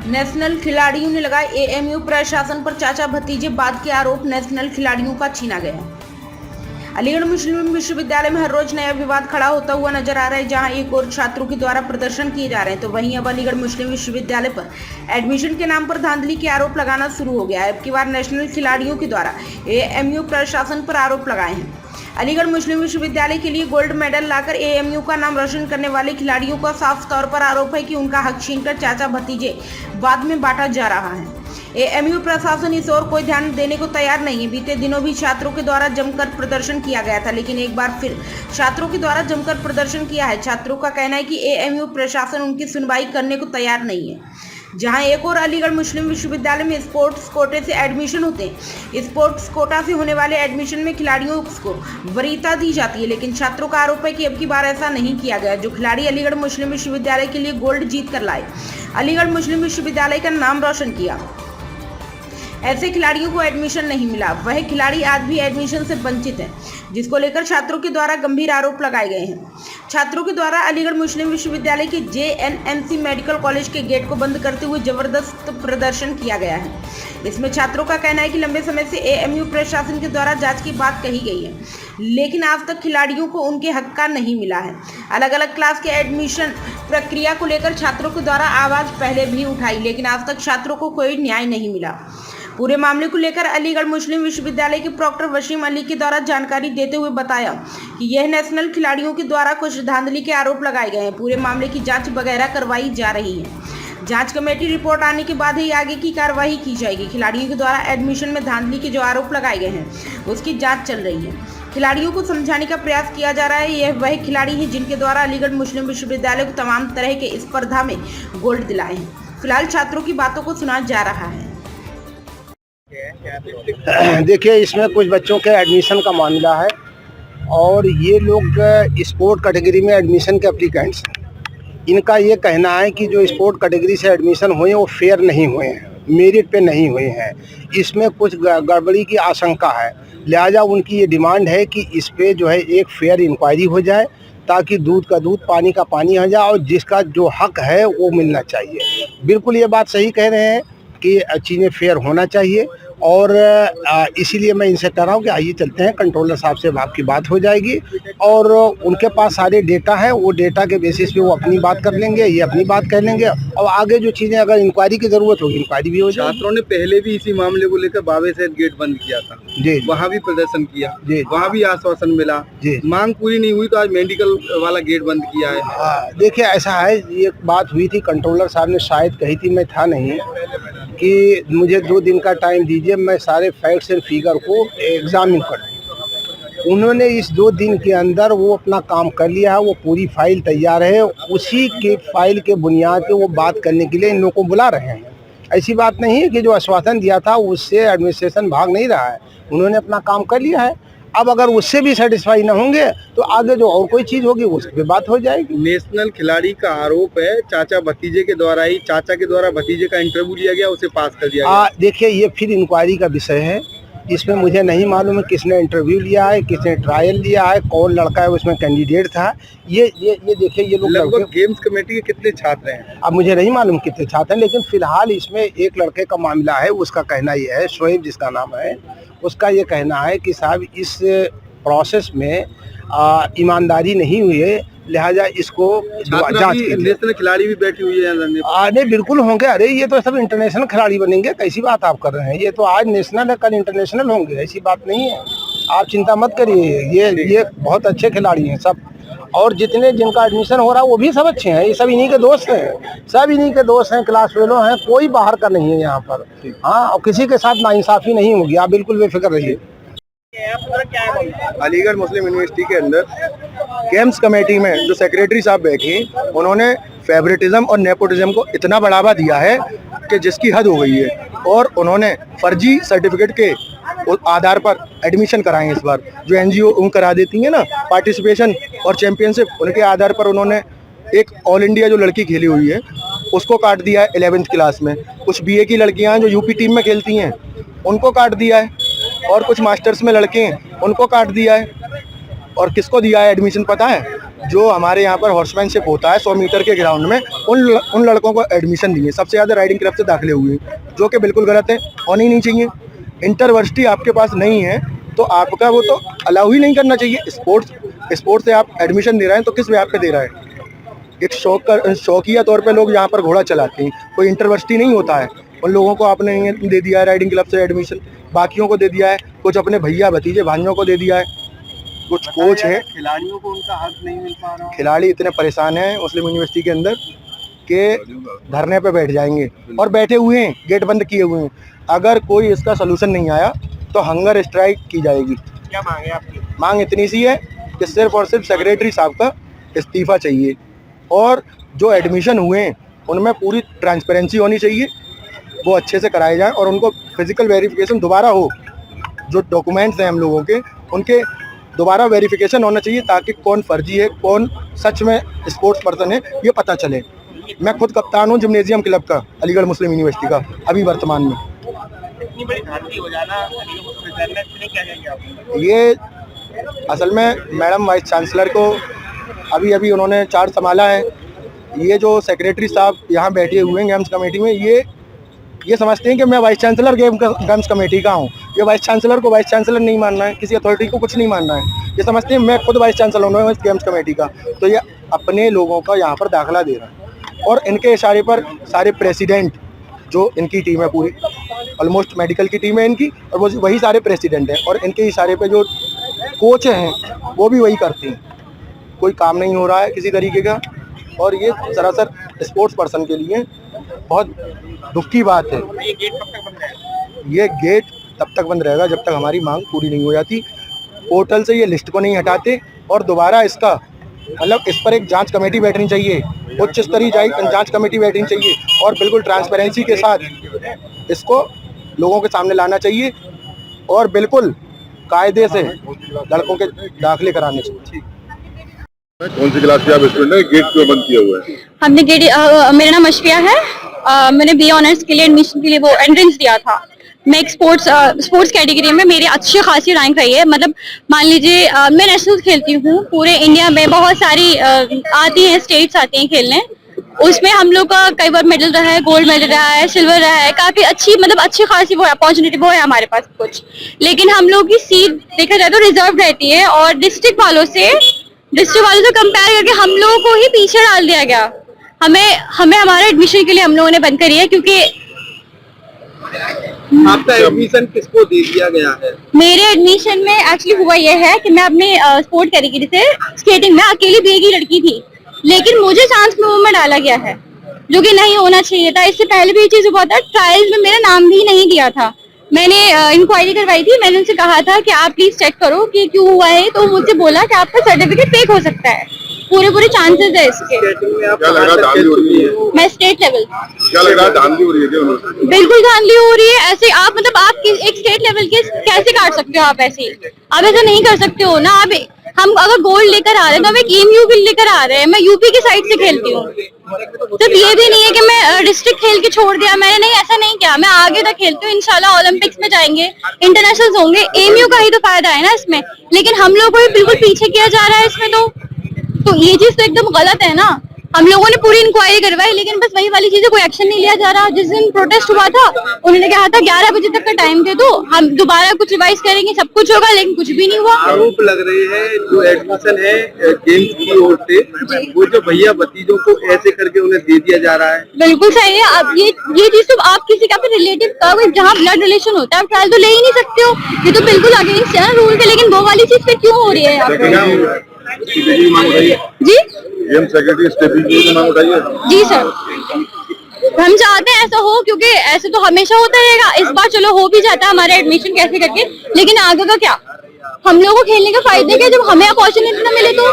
National खिलाड़ियों ने लगाए एएमयू प्रशासन पर चाचा भतीजे बाद के आरोप। नेशनल खिलाड़ियों का छीना गया। अलीगढ़ मुस्लिम विश्वविद्यालय में हर रोज नया विवाद खड़ा होता हुआ नजर आ रहा है। जहां एक और छात्रों के द्वारा प्रदर्शन किए जा रहे हैं, तो वहीं अब अलीगढ़ मुस्लिम विश्वविद्यालय पर एडमिशन के नाम पर धांधली के आरोप लगाना शुरू हो गया है। अब की बार नेशनल खिलाड़ियों के द्वारा एएमयू प्रशासन पर आरोप लगाए हैं। अलीगढ़ मुस्लिम विश्वविद्यालय के लिए गोल्ड मेडल लाकर एएमयू का नाम रोशन करने वाले खिलाड़ियों का साफ तौर पर आरोप है कि उनका हक छीनकर चाचा भतीजे बाद में बांटा जा रहा है। एएमयू प्रशासन इस ओर कोई ध्यान देने को तैयार नहीं है। बीते दिनों भी छात्रों के द्वारा जमकर प्रदर्शन किया गया था, लेकिन एक बार फिर छात्रों के द्वारा जमकर प्रदर्शन किया है। छात्रों का कहना है कि एएमयू प्रशासन उनकी सुनवाई करने को तैयार नहीं है। जहां एक और अलीगढ़ मुस्लिम विश्वविद्यालय में स्पोर्ट्स कोटे से एडमिशन होते हैं। स्पोर्ट्स कोटा से होने वाले एडमिशन में खिलाड़ियों को वरीयता दी जाती है, लेकिन छात्रों का आरोप है कि अब की बार ऐसा नहीं किया गया। जो खिलाड़ी अलीगढ़ मुस्लिम विश्वविद्यालय के लिए गोल्ड जीत कर लाए, अलीगढ़ मुस्लिम विश्वविद्यालय का नाम रोशन किया, ऐसे खिलाड़ियों को एडमिशन नहीं मिला। वह खिलाड़ी आज भी एडमिशन से वंचित हैं, जिसको लेकर छात्रों के द्वारा गंभीर आरोप लगाए गए हैं। छात्रों के द्वारा अलीगढ़ मुस्लिम विश्वविद्यालय के जेएनएमसी मेडिकल कॉलेज के गेट को बंद करते हुए जबरदस्त प्रदर्शन किया गया है। इसमें छात्रों का कहना है कि लंबे समय से एएमयू प्रशासन के द्वारा जांच की बात कही गई है, लेकिन आज तक खिलाड़ियों को उनके हक का नहीं मिला है। अलग अलग क्लास के एडमिशन प्रक्रिया को लेकर छात्रों के द्वारा आवाज पहले भी उठाई, लेकिन आज तक छात्रों को कोई न्याय नहीं मिला। पूरे मामले को लेकर अलीगढ़ मुस्लिम विश्वविद्यालय के प्रॉक्टर वसीम अली के द्वारा जानकारी देते हुए बताया कि यह नेशनल खिलाड़ियों के द्वारा कुछ धांधली के आरोप लगाए गए हैं। पूरे मामले की जांच वगैरह करवाई जा रही है। जांच कमेटी रिपोर्ट आने के बाद ही आगे की कार्रवाई की जाएगी। खिलाड़ियों के द्वारा एडमिशन में धांधली के जो आरोप लगाए गए हैं, उसकी जाँच चल रही है। खिलाड़ियों को समझाने का प्रयास किया जा रहा है। यह वह खिलाड़ी है जिनके द्वारा अलीगढ़ मुस्लिम विश्वविद्यालय को तमाम तरह के स्पर्धा में गोल्ड दिलाए हैं। फिलहाल छात्रों की बातों को सुना जा रहा है। देखिए, इसमें कुछ बच्चों के एडमिशन का मामला है और ये लोग स्पोर्ट कैटेगरी में एडमिशन के एप्लीकेंट्स, इनका ये कहना है कि जो स्पोर्ट कैटेगरी से एडमिशन हुए वो फेयर नहीं हुए हैं, मेरिट पे नहीं हुए हैं। इसमें कुछ गड़बड़ी की आशंका है, लिहाजा उनकी ये डिमांड है कि इस पे जो है एक फेयर इंक्वायरी हो जाए, ताकि दूध का दूध पानी का पानी हो जाए और जिसका जो हक है वो मिलना चाहिए। बिल्कुल ये बात सही कह रहे हैं कि चीज़ें फेयर होना चाहिए और इसीलिए मैं इनसे कह रहा हूँ कि आइए चलते हैं, कंट्रोलर साहब से आपकी बात हो जाएगी और उनके पास सारे डेटा हैं, वो डेटा के बेसिस पे वो अपनी बात कर लेंगे, ये अपनी बात कह लेंगे और आगे जो चीज़ें अगर इंक्वायरी की ज़रूरत होगी इंक्वायरी भी हो जाएगी। छात्रों ने पहले भी इसी मामले को लेकर बावे से गेट बंद किया था जी, वहाँ भी प्रदर्शन किया जी, वहाँ भी आश्वासन मिला जी, मांग पूरी नहीं हुई तो आज मेडिकल वाला गेट बंद किया है। देखिए ऐसा है, ये बात हुई थी, कंट्रोलर साहब ने शायद कही थी, मैं था नहीं, कि मुझे 2 दिन का टाइम दीजिए, मैं सारे फैक्ट्स एंड फिगर को एग्जामिन कर। उन्होंने इस 2 दिन के अंदर वो अपना काम कर लिया है, वो पूरी फाइल तैयार है, उसी के फाइल के बुनियाद पे वो बात करने के लिए इन लोगों को बुला रहे हैं। ऐसी बात नहीं है कि जो आश्वासन दिया था उससे एडमिनिस्ट्रेशन भाग नहीं रहा है, उन्होंने अपना काम कर लिया है। अब अगर उससे भी सेटिस्फाई ना होंगे तो आगे जो और कोई चीज़ होगी उस पर बात हो जाएगी। नेशनल खिलाड़ी का आरोप है चाचा भतीजे के द्वारा ही, चाचा के द्वारा भतीजे का इंटरव्यू लिया गया, उसे पास कर दिया गया। देखिए ये फिर इंक्वायरी का विषय है, इसमें मुझे नहीं मालूम है किसने इंटरव्यू लिया है, किसने ट्रायल लिया है, कौन लड़का है उसमें कैंडिडेट था। ये देखिए ये लोग लगभग गेम्स कमेटी के कितने छात्र हैं, अब मुझे नहीं मालूम कितने छात्र हैं, लेकिन फिलहाल इसमें एक लड़के का मामला है, उसका कहना ये है, शोएब जिसका नाम है, उसका ये कहना है कि साहब इस प्रोसेस में ईमानदारी नहीं हुई है, लिहाजा इसको जांच कीजिए। नेशनल खिलाड़ी भी बैठी हुई है, नहीं बिल्कुल होंगे। अरे ये तो सब इंटरनेशनल खिलाड़ी बनेंगे, कैसी बात आप कर रहे हैं, ये तो आज नेशनल है कल इंटरनेशनल होंगे, ऐसी बात नहीं है, आप चिंता मत करिए। ये बहुत अच्छे खिलाड़ी हैं सब, और जितने जिनका एडमिशन हो रहा है वो भी सब अच्छे हैं, ये सब इन्हीं के दोस्त हैं, सब इन्हीं के दोस्त हैं, क्लास फेलो हैं, कोई बाहर का नहीं है यहाँ पर। हाँ, और किसी के साथ नाइंसाफी नहीं होगी, आप बिल्कुल बेफिक्र रहिए। अलीगढ़ मुस्लिम यूनिवर्सिटी के अंदर गेम्स कमेटी में जो सेक्रेटरी साहब बैठे, उन्होंने फेवरेटिज्म और नेपोटिज्म को इतना बढ़ावा दिया है कि जिसकी हद हो गई है, और उन्होंने फर्जी सर्टिफिकेट के आधार पर एडमिशन कराए। इस बार जो एनजीओ करा देती है ना पार्टिसिपेशन और चैंपियनशिप, उनके आधार पर उन्होंने एक ऑल इंडिया जो लड़की खेली हुई है उसको काट दिया है 11वीं क्लास में। कुछ बीए की लड़कियां हैं जो यूपी टीम में खेलती हैं उनको काट दिया है, और कुछ मास्टर्स में लड़के हैं उनको काट दिया है। और किसको दिया है एडमिशन पता है? जो हमारे यहाँ पर हॉर्समैनशिप होता है 100 मीटर के ग्राउंड में, उन लड़कों को एडमिशन दिए। सबसे ज़्यादा राइडिंग क्लब से दाखिले हुए, जो कि बिल्कुल गलत है, होनी नहीं चाहिए। इंटरवर्सिटी आपके पास नहीं है तो आपका वो तो अलाउ ही नहीं करना चाहिए। स्पोर्ट्स से आप एडमिशन दे रहे हैं तो किस व्याप पे दे रहा है? एक शौकिया तौर पे लोग यहाँ पर घोड़ा चलाते हैं, कोई इंटरवर्सिटी नहीं होता है। उन लोगों को आपने दे दिया है राइडिंग क्लब से एडमिशन, बाकियों को दे दिया है, कुछ अपने भैया भतीजे भाइयों को दे दिया है, कुछ कोच हैं। खिलाड़ियों को उनका हक नहीं मिल पा रहा। खिलाड़ी इतने परेशान हैं मुस्लिम यूनिवर्सिटी के अंदर के धरने पे बैठ जाएंगे और बैठे हुए हैं, गेट बंद किए हुए हैं। अगर कोई इसका सलूशन नहीं आया तो हंगर स्ट्राइक की जाएगी। क्या मांग है आपकी? मांग इतनी सी है कि सिर्फ और सिर्फ सेक्रेटरी साहब का इस्तीफा चाहिए और जो एडमिशन हुए हैं उनमें पूरी ट्रांसपेरेंसी होनी चाहिए, वो अच्छे से कराए जाएं और उनको फिजिकल वेरिफिकेशन दोबारा हो। जो डॉक्यूमेंट्स हैं हम लोगों के, उनके दोबारा वेरिफिकेशन होना चाहिए ताकि कौन फर्जी है, कौन सच में स्पोर्ट्स पर्सन है, ये पता चले। मैं खुद कप्तान हूँ जिम्नेजियम क्लब का, अलीगढ़ मुस्लिम यूनिवर्सिटी का, अभी वर्तमान में। इतनी बड़ी घाटी हो जाना क्या कहेंगे आप? ये असल में मैडम वाइस चांसलर को अभी उन्होंने चार्ज संभाला है। ये जो सेक्रेटरी साहब यहाँ बैठे हुए हैं गेम्स कमेटी में, ये समझते हैं कि मैं वाइस चांसलर गेम्स कमेटी का हूँ। ये वाइस चांसलर को वाइस चांसलर नहीं मानना है, किसी अथॉरिटी को कुछ नहीं मानना है। ये समझते हैं मैं खुद वाइस चांसलर हूँ इस गेम्स कमेटी का, तो ये अपने लोगों का यहाँ पर दाखिला दे रहा है। और इनके इशारे पर सारे प्रेसिडेंट, जो इनकी टीम है पूरी, ऑलमोस्ट मेडिकल की टीम है इनकी, और वो वही सारे प्रेसिडेंट हैं। और इनके इशारे पे जो कोच हैं वो भी वही करते हैं। कोई काम नहीं हो रहा है किसी तरीके का, और ये सरासर स्पोर्ट्स पर्सन के लिए बहुत दुख की बात है। ये गेट कब तक बंद रहेगा? ये गेट तब तक बंद रहेगा जब तक हमारी मांग पूरी नहीं हो जाती। पोर्टल से ये लिस्ट को नहीं हटाते और दोबारा इसका मतलब इस पर एक जांच कमेटी बैठनी चाहिए, उच्च स्तरीय जांच कमेटी बैठनी चाहिए और बिल्कुल ट्रांसपेरेंसी के साथ इसको लोगों के सामने लाना चाहिए और बिल्कुल कायदे से लड़कों के दाखिले कराने चाहिए। कौन सी क्लास के आप स्टूडेंट हैं? गेट क्यों बंद किया हुआ है? हमने मेरा नाम अशफिया है। मैंने BA ऑनर्स के लिए एडमिशन के लिए वो एंट्रेंस दिया था। मैं एक स्पोर्ट्स कैटेगरी में मेरी अच्छी खासी रैंक रही है। मतलब मान लीजिए मैं नेशनल खेलती हूँ, पूरे इंडिया में बहुत सारी आती हैं, स्टेट्स आती हैं खेलने। उसमें हम लोग का कई बार मेडल रहा है, गोल्ड मेडल रहा है, सिल्वर रहा है, काफी अच्छी खासी वो अपॉर्चुनिटी वो है हमारे पास कुछ। लेकिन हम लोग की सीट देखा जाए तो रिजर्व रहती है और डिस्ट्रिक्ट वालों से कंपेयर करके हम लोगों को ही पीछे डाल दिया गया। हमें हमारे एडमिशन के लिए हम लोगों ने बंद करी है, क्योंकि आपका एडमिशन किसको दे दिया गया है? मेरे एडमिशन में एक्चुअली हुआ यह है कि मैं अपने स्पोर्ट कैटेगरी से स्केटिंग में अकेली BA की लड़की थी, लेकिन मुझे चांस में डाला गया है, जो कि नहीं होना चाहिए था। इससे पहले भी ये चीज हुआ था, ट्रायल्स में मेरा नाम भी नहीं दिया था। मैंने इंक्वायरी करवाई थी, मैंने उनसे कहा था कि आप प्लीज चेक करो कि क्यों हुआ है, तो मुझसे बोला कि आपका सर्टिफिकेट फेक हो सकता है। पूरे चांसेस है इसके। क्या लग रहा है धांधली हो रही है? मैं स्टेट लेवल। क्या लग रहा है धांधली हो रही है? बिल्कुल धांधली हो रही है। ऐसे आप एक स्टेट लेवल के कैसे काट सकते हो? आप ऐसा नहीं कर सकते हो ना। हम अगर गोल्ड लेकर आ रहे हैं तो हम एक EMU भी लेकर आ रहे हैं। मैं यूपी की साइड से खेलती हूँ। सिर्फ ये भी नहीं है कि मैं डिस्ट्रिक्ट खेल के छोड़ दिया, मैंने नहीं, ऐसा नहीं किया। मैं आगे तक खेलती हूँ, इंशाल्लाह ओलंपिक्स में जाएंगे, इंटरनेशनल होंगे। EMU का ही तो फायदा है ना इसमें, लेकिन हम लोग को बिल्कुल पीछे किया जा रहा है इसमें। तो ये चीज तो एकदम गलत है ना। हम लोगों ने पूरी इंक्वायरी करवाई, लेकिन बस वही वाली चीजें, कोई एक्शन नहीं लिया जा रहा। जिस दिन प्रोटेस्ट हुआ था उन्होंने कहा था 11 बजे तक का टाइम दे दो, हम दोबारा कुछ रिवाइज करेंगे, सब कुछ होगा, लेकिन कुछ भी नहीं हुआ। आरोप लग रहे हैं जो एडमिशन है गेम्स की ओर से, वो जो भैया भतीजों को ऐसे करके उन्हें दे दिया जा रहा है। बिल्कुल सही है। अब ये चीज तो आप किसी का भी रिलेटिव का जहाँ ब्लड रिलेशन होता है, आप ट्रायल तो ले ही नहीं सकते हो। ये तो बिल्कुल अगेंस्ट है रूल के। लेकिन वो वाली चीज फिर क्यों हो रही है यहाँ पे? जी गेम सेक्रेटरी स्टेफी की मांग उठाइए। जी सर, हम चाहते हैं ऐसा हो, क्योंकि ऐसे तो हमेशा होता रहेगा। इस बार चलो हो भी जाता है हमारा एडमिशन कैसे करके, लेकिन आगे का क्या? हम लोगों को खेलने का फायदा क्या जब हमें अपॉर्चुनिटी ना मिले तो?